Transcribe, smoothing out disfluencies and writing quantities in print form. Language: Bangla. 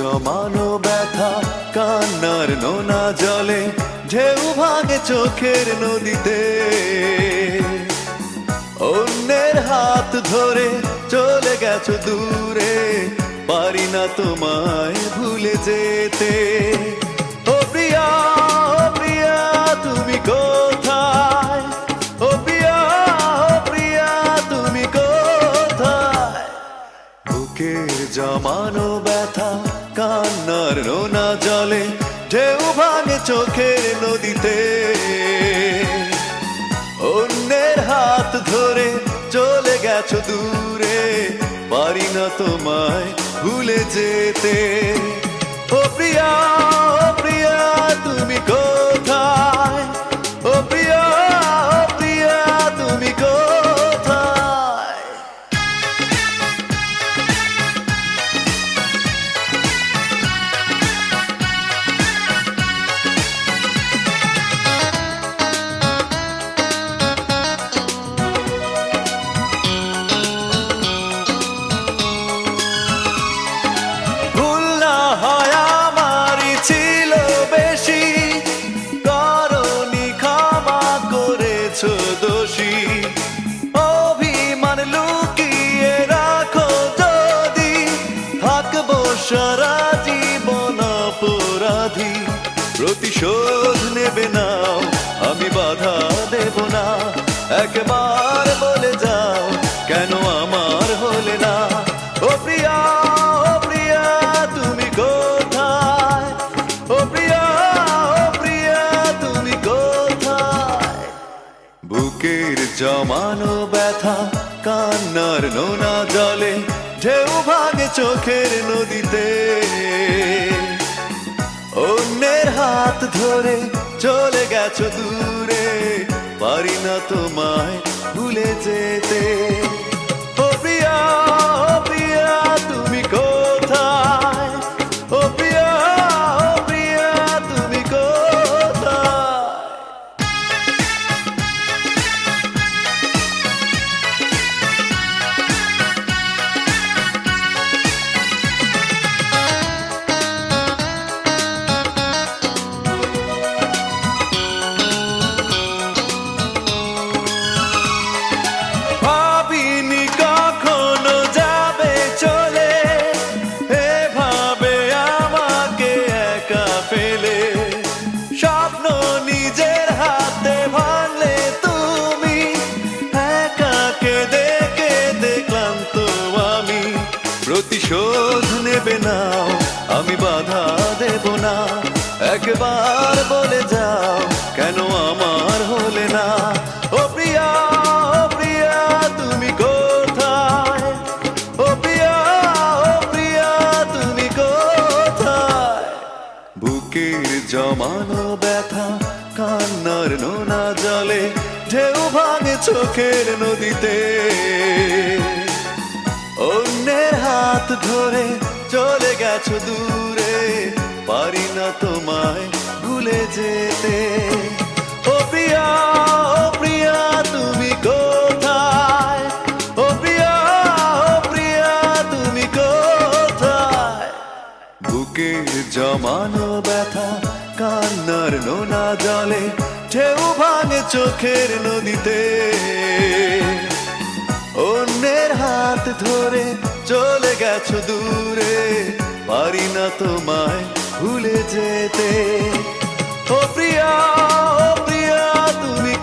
জমানো ব্যথা কান্নার নোনা জলে ঢেউ ভাঙে চোখের নদীতে। অন্যের হাত ধরে চলে গেছো দূরে, পারি না তোমায় ভুলে যেতে। ও প্রিয়া, ও প্রিয়া তুমি কোথায়? ও প্রিয়া, ও প্রিয়া তুমি কোথায়? বুকের জমানো ব্যথা কান্নার নোনা জলে ঢেউ ভাঙে চোখের নদীতে। অন্যের হাত ধরে চলে গেছো দূরে, পারি না তোমায় ভুলে যেতে। ও প্রিয়া, ও প্রিয়া তুমি কোথায়? ও প্রিয়া, ও প্রিয়া তুমি কোথায়? দোষী অভিমান লুকিয়ে রাখো যদি, থাকবো সারা জীবন অপরাধী। প্রতিশোধ নেবে নাও, আমি বাধা দেব না। একবার বলে যাও কেন আমার হলে না? ও প্রিয়া, ও প্রিয়া তুমি কোথায়? ও প্রিয়া, ও প্রিয়া তুমি কোথায়? বুকের জমানো ব্যথা কান্নার নোনা জলে ঢেউ ভাঙে চোখের নদীতে। অন্যের হাত ধরে চলে গেছো দূরে, পারি না তোমায় ভুলে যেতে। ও প্রিয়া, ও প্রিয়া তুমি কোথায়? ও প্রিয়া, ও প্রিয়া তুমি কোথায়? স্বপ্ন নিজের হাতে ভাঙলে তুমি, একা কেঁদে কেঁদে ক্লান্ত আমি। প্রতিশোধ নেবে নাও, আমি বাধা দেব না। একবার বলে যাও কেন আমার হলে না? ও প্রিয়া, ও প্রিয়া তুমি কোথায়? ও প্রিয়া, ও প্রিয়া তুমি কোথায়? বুকের জমানো ব্যথা কান্নার নোনা জলে ঢেউ ভাঙে চোখের নদীতে। অন্যের হাত ধরে চলে গেছো দূরে, পারি না তোমায় ভুলে যেতে। ও প্রিয়া, ও প্রিয়া তুমি কোথায়? ও প্রিয়া, ও প্রিয়া তুমি কোথায়? বুকের জমানো ব্যথা কান্নার নোনা জলে ঢেউ ভাঙে চোখের নদীতে। অন্যের হাত ধরে চলে গেছো দূরে, পারি না তোমায় ভুলে যেতে। ও প্রিয়া, ও প্রিয়া তুমি